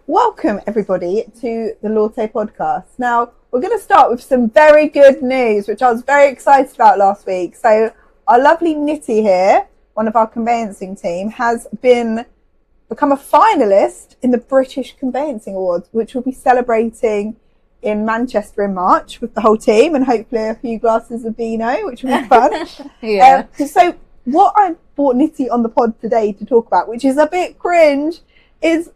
Welcome everybody to the Latte podcast. Now we're going to start with some very good news, which I was very excited about last week. So our lovely Nithi here, one of our conveyancing team, has become a finalist in the British Conveyancing Awards, which we'll be celebrating in Manchester in March with the whole team and hopefully a few glasses of vino, which will be fun. Yeah. So what I brought Nithi on the pod today to talk about, which is a bit cringe, is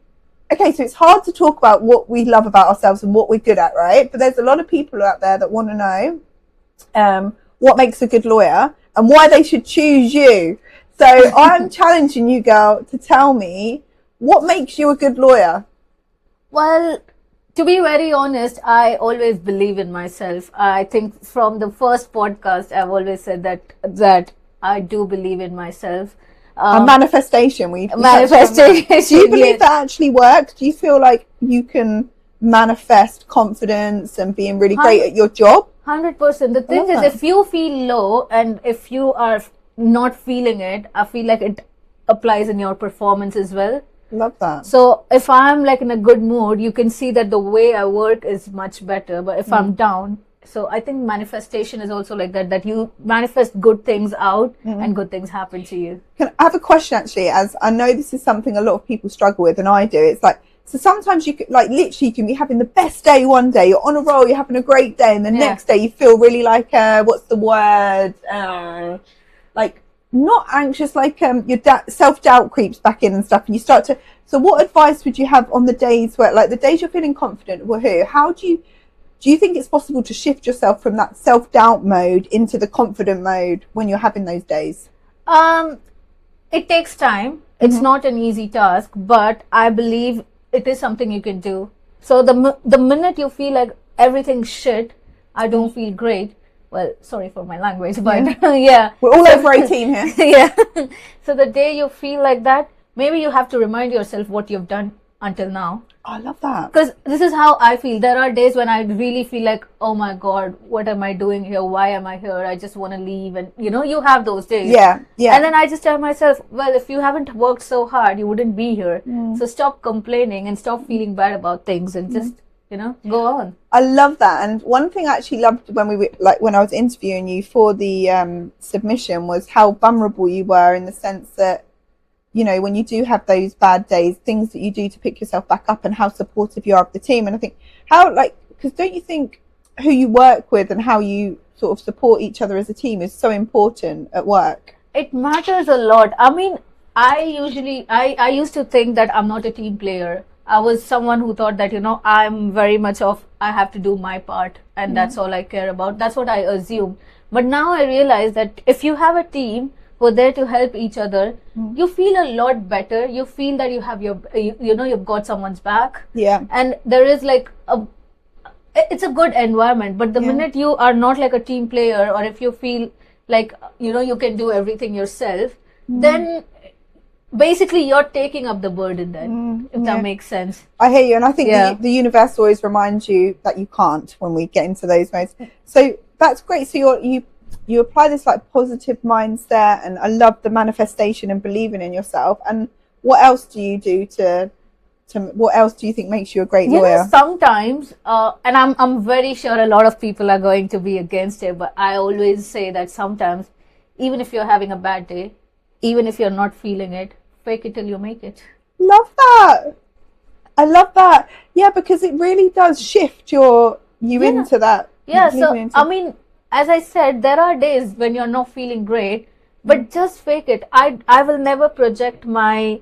okay, so it's hard to talk about what we love about ourselves and what we're good at, right? But there's a lot of people out there that want to know what makes a good lawyer and why they should choose you. So I'm challenging you, girl, to tell me what makes you a good lawyer. Well, to be very honest, I always believe in myself. I think from the first podcast, I've always said that I do believe in myself. A manifestation. Manifestation. Do you believe that actually works? Do you feel like you can manifest confidence and being really great at your job? 100%. The thing is, if you feel low and if you are not feeling it, I feel like it applies in your performance as well. Love that. So if I'm like in a good mood, you can see that the way I work is much better. But if I'm down, so I think manifestation is also like that you manifest good things out and good things happen to you. I have a question actually, as I know this is something a lot of people struggle with and I do. It's like, so sometimes you could, like, literally you can be having the best day one day, you're on a roll, you're having a great day, and the next day you feel really like, what's the word? Like not anxious, like your self-doubt creeps back in and stuff, and you start to, so what advice would you have on the days where, like the days you're feeling confident, how do you think it's possible to shift yourself from that self-doubt mode into the confident mode when you're having those days? It takes time. It's not an easy task, but I believe it is something you can do. So the minute you feel like everything's shit, I don't feel great. Well, sorry for my language, but yeah. We're all over 18 here. Yeah. So the day you feel like that, maybe you have to remind yourself what you've done until now. I love that. Because this is how I feel. There are days when I really feel like, oh my God, what am I doing here? Why am I here? I just want to leave. And you have those days. Yeah. And then I just tell myself, well, if you haven't worked so hard, you wouldn't be here. So stop complaining and stop feeling bad about things and just, go on. I love that. And one thing I actually loved when I was interviewing you for the submission was how vulnerable you were, in the sense that, when you do have those bad days, things that you do to pick yourself back up and how supportive you are of the team. And I think because don't you think who you work with and how you sort of support each other as a team is so important at work? It matters a lot. I mean, I used to think that I'm not a team player. I was someone who thought that, I'm very much I have to do my part and that's all I care about. That's what I assumed. But now I realize that if you have a team who are there to help each other, you feel a lot better. You feel that you have you've got someone's back. Yeah. And there is it's a good environment. But the minute you are not like a team player, or if you feel like, you can do everything yourself, then basically you're taking up the burden then, if that makes sense. I hear you. And I think the universe always reminds you that you can't when we get into those modes. So that's great. So you apply this positive mindset, and I love the manifestation and believing in yourself. And what else do you do what else do you think makes you a great lawyer? Sometimes, and I'm very sure a lot of people are going to be against it, but I always say that sometimes, even if you're having a bad day, even if you're not feeling it, fake it till you make it. Love that. I love that. Yeah, because it really does shift you into that. Yeah, I mean, as I said, there are days when you're not feeling great, but just fake it. I will never project my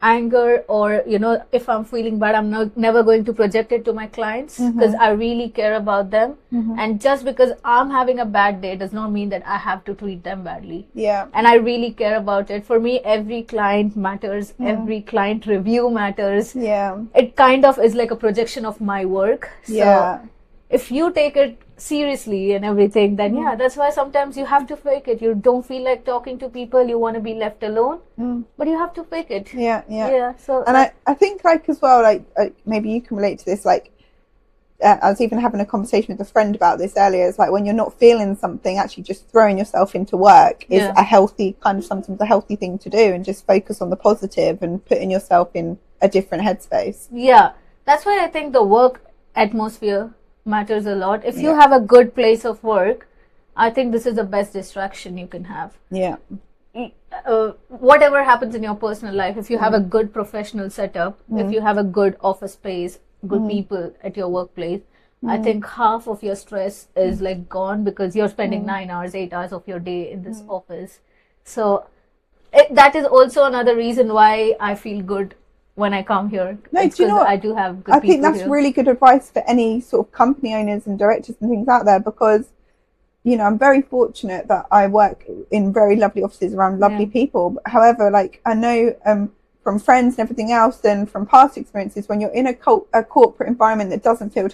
anger, or, if I'm feeling bad, I'm never going to project it to my clients, because I really care about them. And just because I'm having a bad day does not mean that I have to treat them badly. Yeah. And I really care about it. For me, every client matters. Every client review matters. Yeah. It kind of is like a projection of my work. So if you take it seriously and everything, then that's why sometimes you have to fake it. You don't feel like talking to people, you want to be left alone, but you have to fake it. So, and I think as well, maybe you can relate to this, I was even having a conversation with a friend about this earlier. It's like when you're not feeling something, actually just throwing yourself into work is a healthy, sometimes a healthy thing to do, and just focus on the positive and putting yourself in a different headspace. Yeah. That's why I think the work atmosphere matters a lot. If you Yeah. have a good place of work, I think this is the best distraction you can have. Yeah. Whatever happens in your personal life, if you have a good professional setup, if you have a good office space, good people at your workplace, I think half of your stress is like gone because you're spending 9 hours, 8 hours of your day in this office. So that is also another reason why I feel good when I come here. No, It's do you know 'cause what? I do have good I think people that's here. really good advice for any sort of company owners and directors and things out there, because, you know, I'm very fortunate that I work in very lovely offices around lovely people. However, like, I know from friends and everything else and from past experiences, when you're in a corporate environment that doesn't feel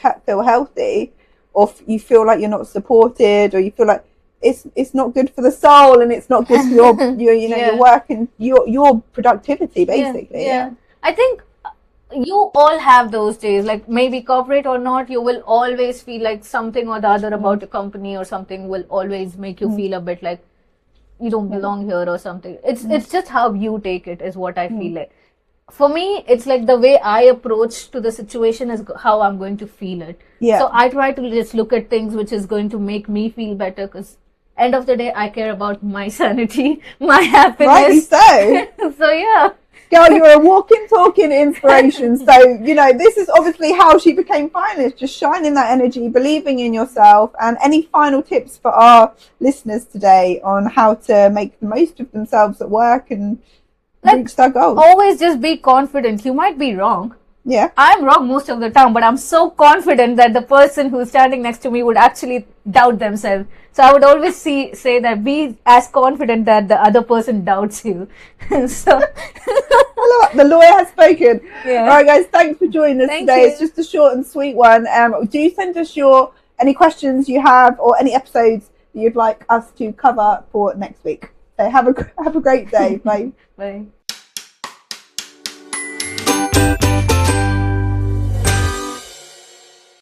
healthy, or you feel like you're not supported, or you feel like it's not good for the soul, and it's not good for your your work and your productivity, basically. Yeah. I think you all have those days, like maybe corporate or not, you will always feel like something or the other about a company or something will always make you feel a bit like you don't belong here or something. It's just how you take it is what I feel like. For me, it's like the way I approach to the situation is how I'm going to feel it. Yeah. So I try to just look at things which is going to make me feel better, because end of the day, I care about my sanity, my Rightly happiness. so. So yeah. Girl, you're a walking, talking inspiration. So, you know, this is obviously how she became finalist, just shining that energy, believing in yourself. And any final tips for our listeners today on how to make the most of themselves at work and reach their goals? Always just be confident. You might be wrong. Yeah. I'm wrong most of the time, but I'm so confident that the person who's standing next to me would actually doubt themselves. So I would always say that be as confident that the other person doubts you. So The lawyer has spoken. Yeah. All right, guys, thanks for joining us Thank today. you. It's just a short and sweet one. Do send us any questions you have or any episodes that you'd like us to cover for next week. So have a great day. Bye. bye.